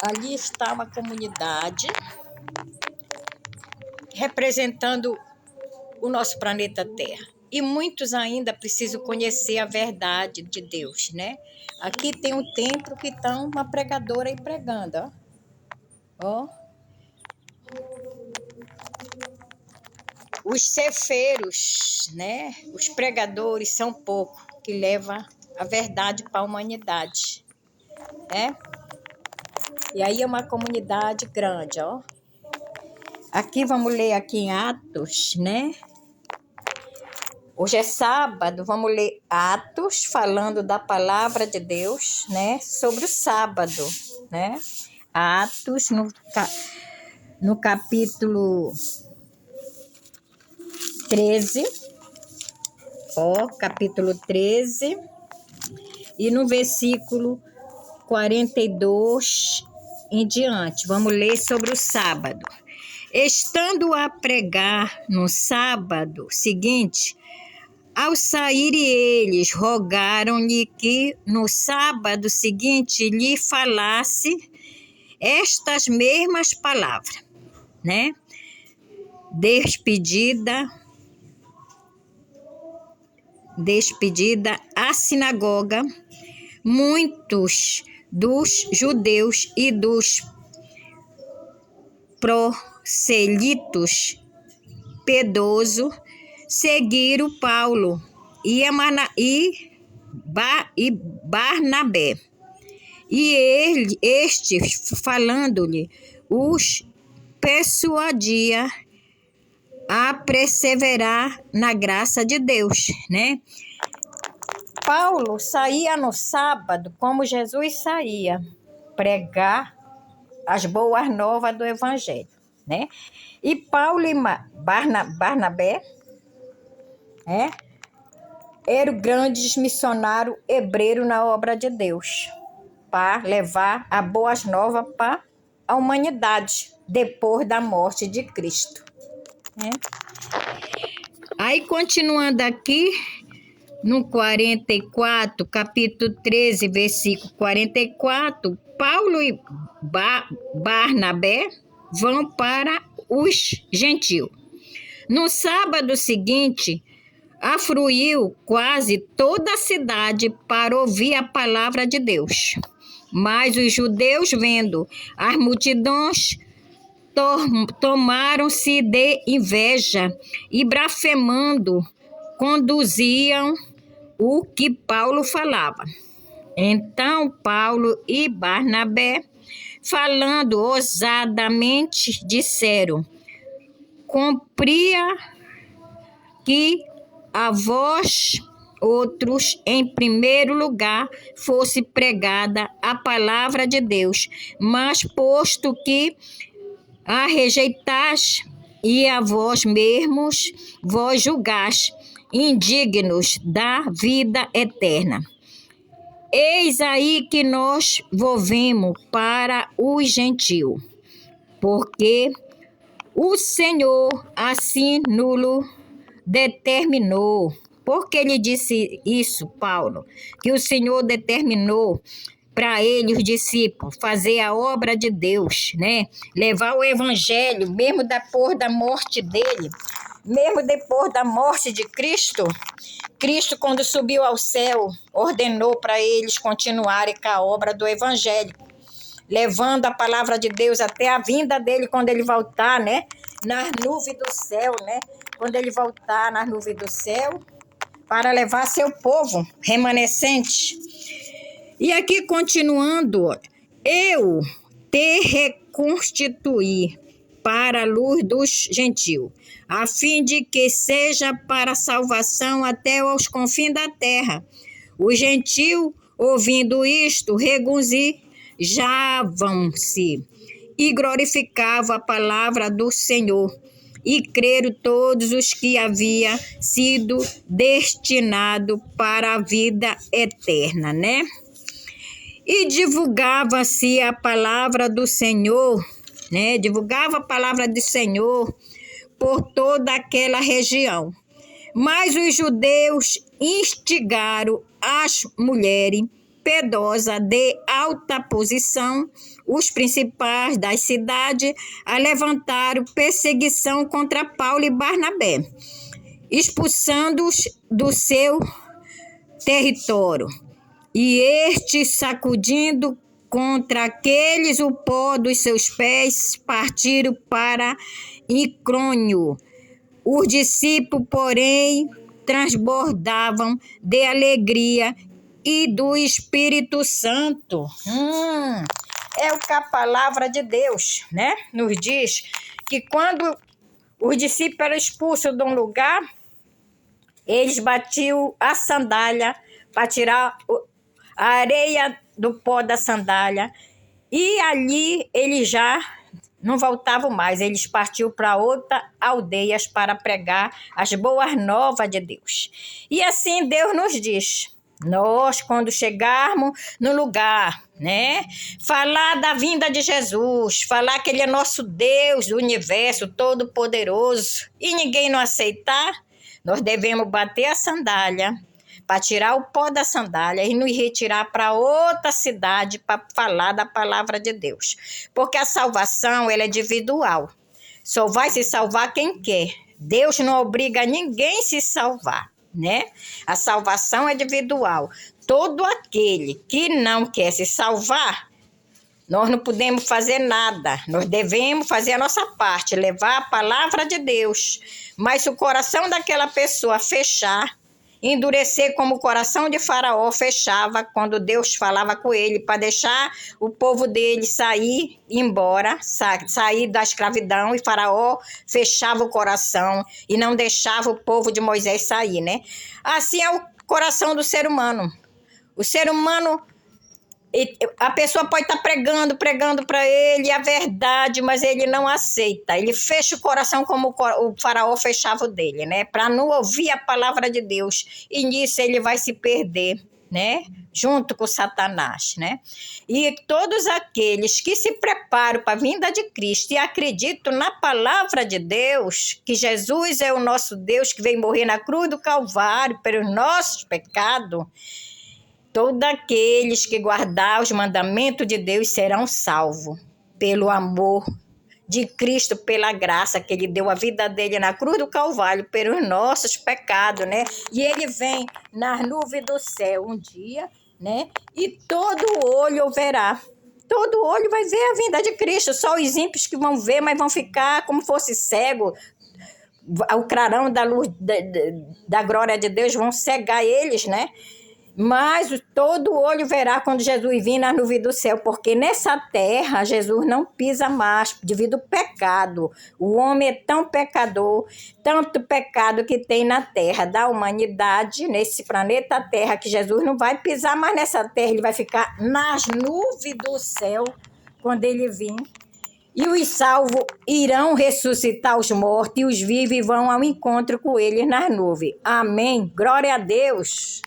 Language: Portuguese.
Ali está uma comunidade representando o nosso planeta Terra. E muitos ainda precisam conhecer a verdade de Deus, né? Aqui tem um templo que está uma pregadora aí pregando, ó. Ó. Os cefeiros, né? Os pregadores são poucos que levam a verdade para a humanidade, né? E aí é uma comunidade grande, ó. Aqui vamos ler aqui em Atos, né? Hoje é sábado, vamos ler Atos, falando da palavra de Deus, né? Sobre o sábado, né? Atos, no capítulo 13, ó, capítulo 13, e no versículo 42 em diante. Vamos ler sobre o sábado. Estando a pregar no sábado seguinte, ao saírem eles, rogaram-lhe que no sábado seguinte lhe falasse estas mesmas palavras, né? Despedida à sinagoga, muitos dos judeus e dos proselitos piedosos seguiram Paulo e Barnabé. E falando-lhe, os persuadia a perseverar na graça de Deus, né? Paulo saía no sábado, como Jesus saía, pregar as boas novas do Evangelho, né? E Paulo e Barnabé, eram grandes missionários hebreus na obra de Deus, para levar as boas novas para a humanidade, depois da morte de Cristo, né? Aí, continuando aqui, no 44, capítulo 13, versículo 44, Paulo e Barnabé vão para os gentios. No sábado seguinte, afluiu quase toda a cidade para ouvir a palavra de Deus. Mas os judeus, vendo as multidões, tomaram-se de inveja e, blasfemando, conduziam o que Paulo falava. Então Paulo e Barnabé, falando ousadamente, disseram: cumpria que a vós outros, em primeiro lugar, fosse pregada a palavra de Deus, mas posto que a rejeitais e a vós mesmos vós julgais indignos da vida eterna. Eis aí que nós volvemos para os gentios, porque o Senhor assim nulo determinou. Porque ele disse isso, Paulo, que o Senhor determinou para ele, os discípulos, fazer a obra de Deus, né? Levar o evangelho, mesmo depois da morte dele, mesmo depois da morte de Cristo. Cristo, quando subiu ao céu, ordenou para eles continuarem com a obra do evangelho, levando a palavra de Deus até a vinda dele, quando ele voltar, né? Nas nuvens do céu, né? Quando ele voltar nas nuvens do céu, para levar seu povo remanescente. E aqui, continuando, eu te reconstituí para a luz dos gentios, a fim de que seja para salvação até aos confins da terra. Os gentios, ouvindo isto, regozijavam-se e glorificavam a palavra do Senhor. E creram todos os que havia sido destinado para a vida eterna, né? E divulgava-se a palavra do Senhor, né? Divulgava a palavra do Senhor por toda aquela região. Mas os judeus instigaram as mulheres impiedosa de alta posição, os principais das cidades levantaram perseguição contra Paulo e Barnabé, expulsando-os do seu território. E estes, sacudindo contra aqueles o pó dos seus pés, partiram para Icônio. Os discípulos, porém, transbordavam de alegria e do Espírito Santo. É o que a palavra de Deus, né, nos diz, que quando os discípulos eram expulsos de um lugar, eles batiam a sandália para tirar a areia do pó da sandália, e ali eles já não voltavam mais, eles partiam para outras aldeias para pregar as boas novas de Deus. E assim Deus nos diz, nós quando chegarmos no lugar, né, falar da vinda de Jesus, falar que Ele é nosso Deus do universo todo-poderoso, e ninguém não aceitar, nós devemos bater a sandália, para tirar o pó da sandália e nos retirar para outra cidade para falar da palavra de Deus. Porque a salvação, ela é individual. Só vai se salvar quem quer. Deus não obriga ninguém a se salvar, né? A salvação é individual. Todo aquele que não quer se salvar, nós não podemos fazer nada. Nós devemos fazer a nossa parte, levar a palavra de Deus. Mas se o coração daquela pessoa fechar, endurecer como o coração de Faraó fechava quando Deus falava com ele para deixar o povo dele sair, embora, sair da escravidão, e Faraó fechava o coração e não deixava o povo de Moisés sair, né? Assim é o coração do ser humano. O ser humano, a pessoa pode estar pregando para ele a verdade, mas ele não aceita. Ele fecha o coração como o Faraó fechava o dele, né? Para não ouvir a palavra de Deus. E nisso ele vai se perder, né? Junto com Satanás, né? E todos aqueles que se preparam para a vinda de Cristo e acreditam na palavra de Deus, que Jesus é o nosso Deus que veio morrer na cruz do Calvário pelos nossos pecados, todos aqueles que guardar os mandamentos de Deus serão salvos pelo amor de Cristo, pela graça que Ele deu a vida dele na cruz do Calvário pelos nossos pecados, né? E Ele vem nas nuvens do céu um dia, né? E todo olho verá. Todo olho vai ver a vinda de Cristo. Só os ímpios que vão ver, mas vão ficar como fosse cego. O clarão da luz da glória de Deus vão cegar eles, né? Mas todo olho verá quando Jesus vir nas nuvens do céu, porque nessa terra Jesus não pisa mais devido ao pecado. O homem é tão pecador, tanto pecado que tem na terra da humanidade, nesse planeta Terra, que Jesus não vai pisar mais nessa terra, ele vai ficar nas nuvens do céu quando ele vir. E os salvos irão ressuscitar os mortos, e os vivos vão ao encontro com eles nas nuvens. Amém. Glória a Deus.